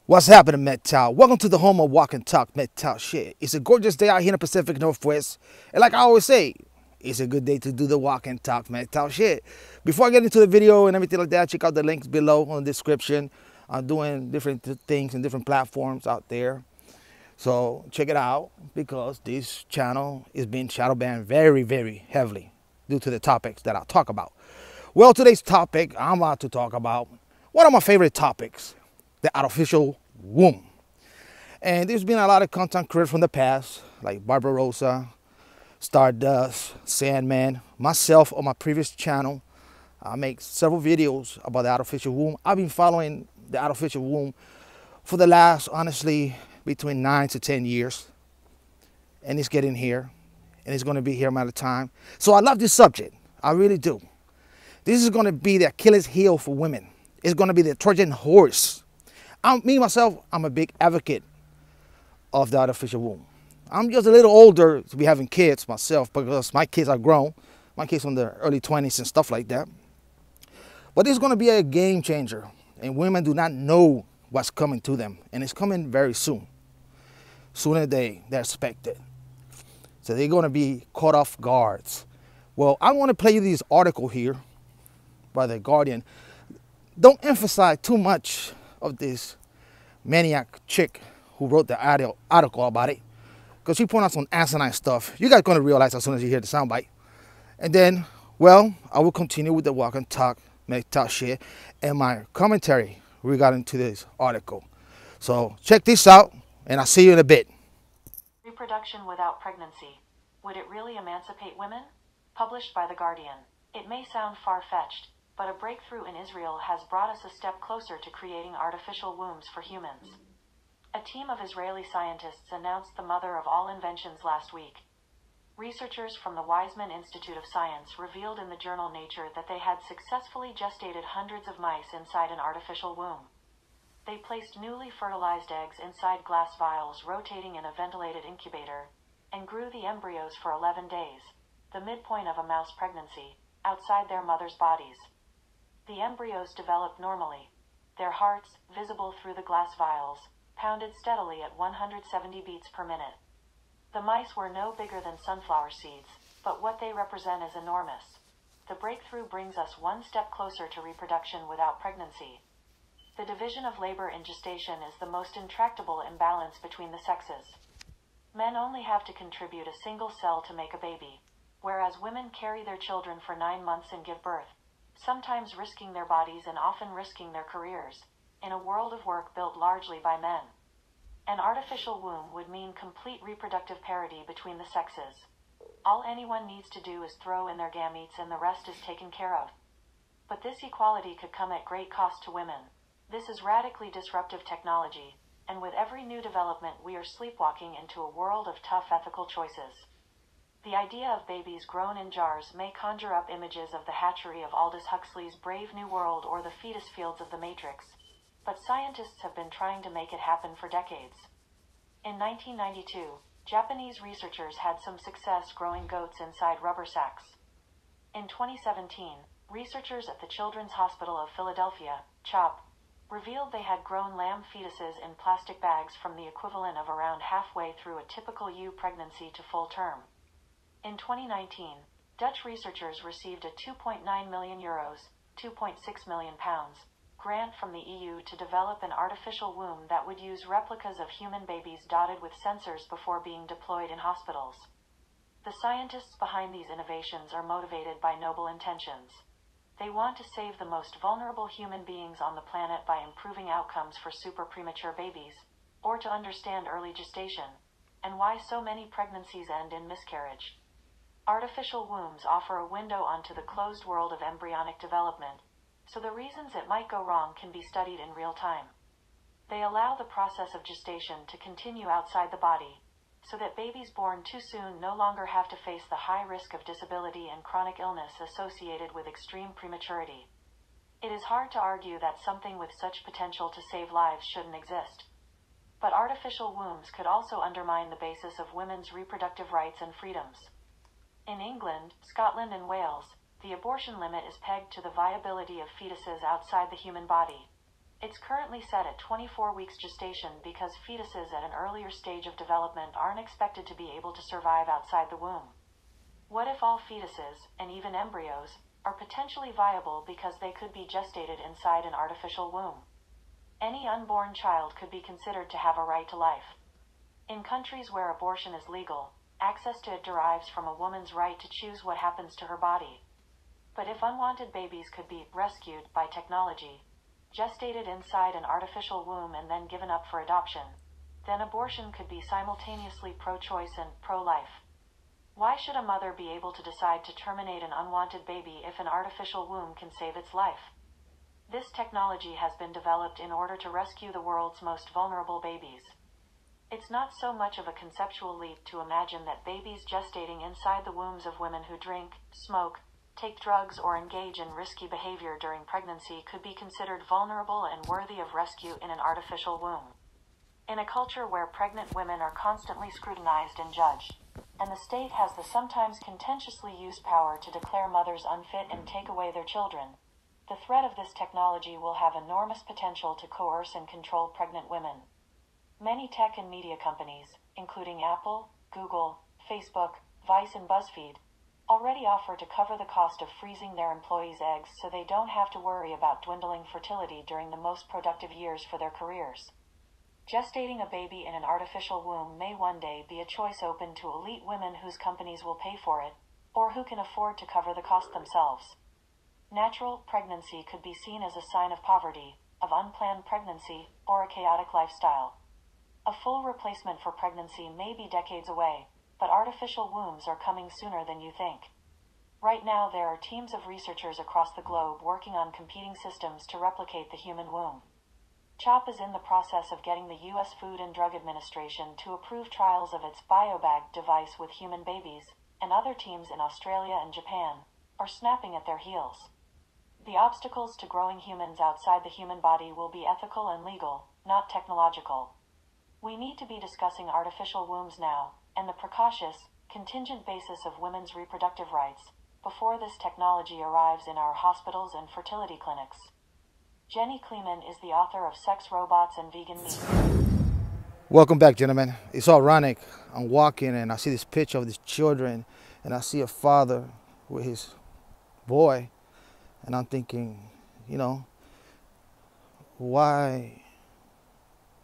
What's happening, Metal? Welcome to the home of Walk and Talk Metal shit. It's a gorgeous day out here in the Pacific Northwest. And like I always say, it's a good day to do the Walk and Talk Metal shit. Before I get into the video and everything like that, check out the links below on the description. I'm doing different things and different platforms out there. So check it out because this channel is being shadow banned very, very heavily due to the topics that I'll talk about. Well, today's topic I'm about to talk about one of my favorite topics. The artificial womb. And there's been a lot of content creators from the past, like Barbarossa, Stardust, Sandman, myself on my previous channel. I make several videos about the artificial womb. I've been following the artificial womb for the last, honestly, between 9 to 10 years. And it's getting here. And it's going to be here a matter of time. So I love this subject. I really do. This is going to be the Achilles heel for women. It's going to be the Trojan horse. Myself, I'm a big advocate of the artificial womb. I'm just a little older to be having kids myself because my kids are grown. My kids are in their early 20s and stuff like that. But it's going to be a game changer. And women do not know what's coming to them. And it's coming very soon. Sooner than they expect it. So they're going to be caught off guard. Well, I want to play you this article here by The Guardian. Don't emphasize too much of this maniac chick who wrote the article about it, because she pointed out some asinine stuff. You guys are going to realize as soon as you hear the soundbite. And then, well, I will continue with the walk and talk, talk shit, and my commentary regarding to this article. So check this out, and I'll see you in a bit. Reproduction without pregnancy. Would it really emancipate women? Published by The Guardian. It may sound far-fetched, but a breakthrough in Israel has brought us a step closer to creating artificial wombs for humans. A team of Israeli scientists announced the mother of all inventions last week. Researchers from the Weizmann Institute of Science revealed in the journal Nature that they had successfully gestated hundreds of mice inside an artificial womb. They placed newly fertilized eggs inside glass vials rotating in a ventilated incubator, and grew the embryos for 11 days, the midpoint of a mouse pregnancy, outside their mother's bodies. The embryos developed normally. Their hearts, visible through the glass vials, pounded steadily at 170 beats per minute. The mice were no bigger than sunflower seeds, but what they represent is enormous. The breakthrough brings us one step closer to reproduction without pregnancy. The division of labor in gestation is the most intractable imbalance between the sexes. Men only have to contribute a single cell to make a baby, whereas women carry their children for 9 months and give birth, sometimes risking their bodies and often risking their careers, in a world of work built largely by men. An artificial womb would mean complete reproductive parity between the sexes. All anyone needs to do is throw in their gametes and the rest is taken care of. But this equality could come at great cost to women. This is radically disruptive technology, and with every new development we are sleepwalking into a world of tough ethical choices. The idea of babies grown in jars may conjure up images of the hatchery of Aldous Huxley's Brave New World or the fetus fields of the Matrix, but scientists have been trying to make it happen for decades. In 1992, Japanese researchers had some success growing goats inside rubber sacks. In 2017, researchers at the Children's Hospital of Philadelphia, CHOP, revealed they had grown lamb fetuses in plastic bags from the equivalent of around halfway through a typical ewe pregnancy to full term. In 2019, Dutch researchers received a €2.9 million, £2.6 million, grant from the EU to develop an artificial womb that would use replicas of human babies dotted with sensors before being deployed in hospitals. The scientists behind these innovations are motivated by noble intentions. They want to save the most vulnerable human beings on the planet by improving outcomes for super premature babies, or to understand early gestation, and why so many pregnancies end in miscarriage. Artificial wombs offer a window onto the closed world of embryonic development, so the reasons it might go wrong can be studied in real time. They allow the process of gestation to continue outside the body, so that babies born too soon no longer have to face the high risk of disability and chronic illness associated with extreme prematurity. It is hard to argue that something with such potential to save lives shouldn't exist. But artificial wombs could also undermine the basis of women's reproductive rights and freedoms. In England, Scotland, and Wales, the abortion limit is pegged to the viability of fetuses outside the human body. It's currently set at 24 weeks gestation because fetuses at an earlier stage of development aren't expected to be able to survive outside the womb. What if all fetuses, and even embryos, are potentially viable because they could be gestated inside an artificial womb? Any unborn child could be considered to have a right to life. In countries where abortion is legal, access to it derives from a woman's right to choose what happens to her body. But if unwanted babies could be rescued by technology, gestated inside an artificial womb and then given up for adoption, then abortion could be simultaneously pro-choice and pro-life. Why should a mother be able to decide to terminate an unwanted baby if an artificial womb can save its life? This technology has been developed in order to rescue the world's most vulnerable babies. It's not so much of a conceptual leap to imagine that babies gestating inside the wombs of women who drink, smoke, take drugs, or engage in risky behavior during pregnancy could be considered vulnerable and worthy of rescue in an artificial womb. In a culture where pregnant women are constantly scrutinized and judged, and the state has the sometimes contentiously used power to declare mothers unfit and take away their children, the threat of this technology will have enormous potential to coerce and control pregnant women. Many tech and media companies, including Apple, Google, Facebook, Vice, and BuzzFeed, already offer to cover the cost of freezing their employees' eggs so they don't have to worry about dwindling fertility during the most productive years for their careers. Gestating a baby in an artificial womb may one day be a choice open to elite women whose companies will pay for it, or who can afford to cover the cost themselves. Natural pregnancy could be seen as a sign of poverty, of unplanned pregnancy, or a chaotic lifestyle. A full replacement for pregnancy may be decades away, but artificial wombs are coming sooner than you think. Right now there are teams of researchers across the globe working on competing systems to replicate the human womb. CHOP is in the process of getting the U.S. Food and Drug Administration to approve trials of its BioBag device with human babies, and other teams in Australia and Japan are snapping at their heels. The obstacles to growing humans outside the human body will be ethical and legal, not technological. We need to be discussing artificial wombs now, and the precautious, contingent basis of women's reproductive rights, before this technology arrives in our hospitals and fertility clinics. Jenny Kleeman is the author of Sex Robots and Vegan Meat. Welcome back, gentlemen. It's ironic. I'm walking and I see this picture of these children, and I see a father with his boy, and I'm thinking, you know, why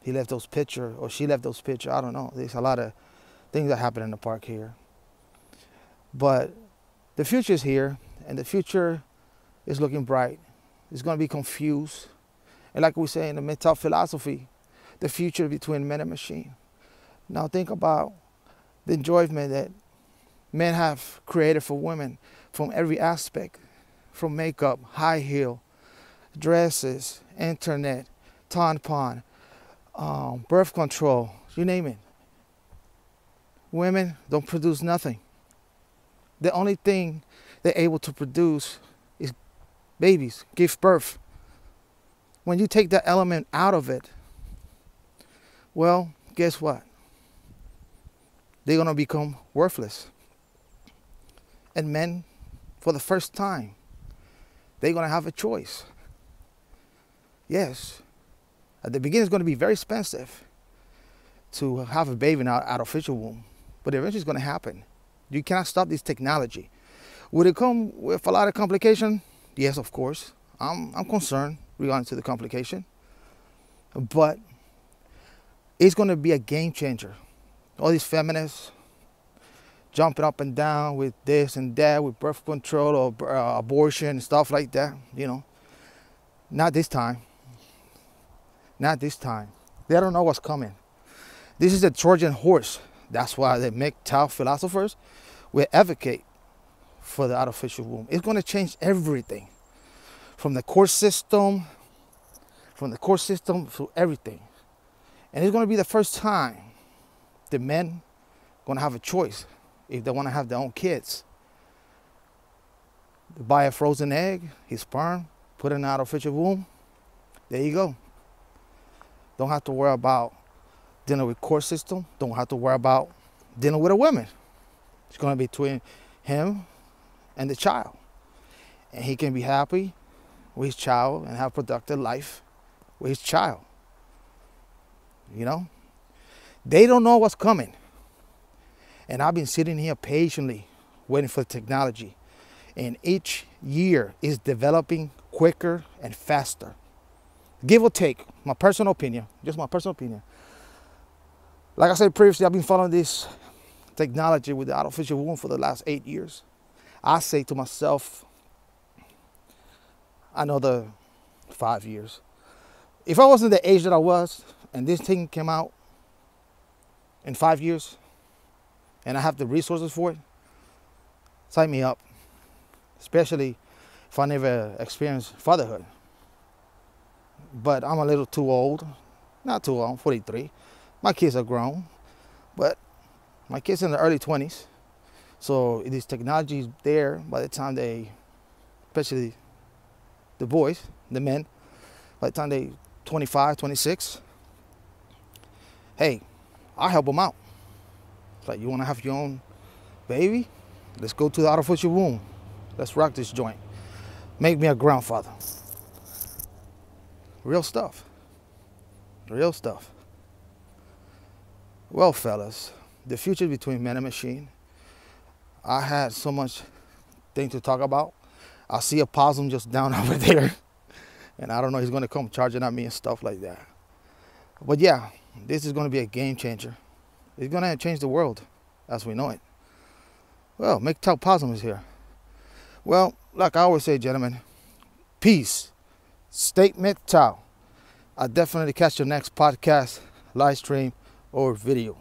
he left those pictures, or she left those pictures. I don't know. There's a lot of things that happen in the park here. But the future is here, and the future is looking bright. It's going to be confused. And like we say in the mental philosophy, the future between man and machine. Now think about the enjoyment that men have created for women from every aspect, from makeup, high heel, dresses, internet, tampon, birth control, you name it. Women don't produce nothing. The only thing they're able to produce is babies, give birth. When you take that element out of it, well, guess what? They're going to become worthless. And men, for the first time, they're going to have a choice. Yes, at the beginning it's going to be very expensive to have a baby in an artificial womb, but eventually it's going to happen. You cannot stop this technology. Would it come with a lot of complication? Yes, of course. I'm concerned regarding to the complication, but it's going to be a game changer. All these feminists jumping up and down with this and that, with birth control or abortion and stuff like that, you know. Not this time. Not this time. They don't know what's coming. This is a Trojan horse. That's why the mental philosophers will advocate for the artificial womb. It's going to change everything, from the court system, to everything. And it's going to be the first time the men going to have a choice if they want to have their own kids. They buy a frozen egg, his sperm, put it in an artificial womb. There you go. Don't have to worry about dealing with court system. Don't have to worry about dealing with a woman. It's going to be between him and the child. And he can be happy with his child and have a productive life with his child. You know? They don't know what's coming. And I've been sitting here patiently waiting for the technology. And each year is developing quicker and faster. Give or take, my personal opinion, just my personal opinion. Like I said previously, I've been following this technology with the artificial womb for the last 8 years. I say to myself, another 5 years. If I wasn't the age that I was, and this thing came out in 5 years, and I have the resources for it, sign me up. Especially if I never experienced fatherhood. But I'm a little too old. Not too old, I'm 43. My kids are grown, but my kids in the early 20s. So this technology is there by the time they, especially the boys, the men, by the time they 25, 26, hey, I help them out. It's like, you want to have your own baby? Let's go to the artificial womb. Let's rock this joint. Make me a grandfather. Real stuff. Real stuff. Well, fellas, the future between man and machine. I had so much thing to talk about. I see a possum just down over there. And I don't know, he's going to come charging at me and stuff like that. But yeah, this is going to be a game changer. It's going to change the world as we know it. Well, MGTOW Possum is here. Well, like I always say, gentlemen, peace. Statement MGTOW. I'll definitely catch your next podcast, live stream, or video.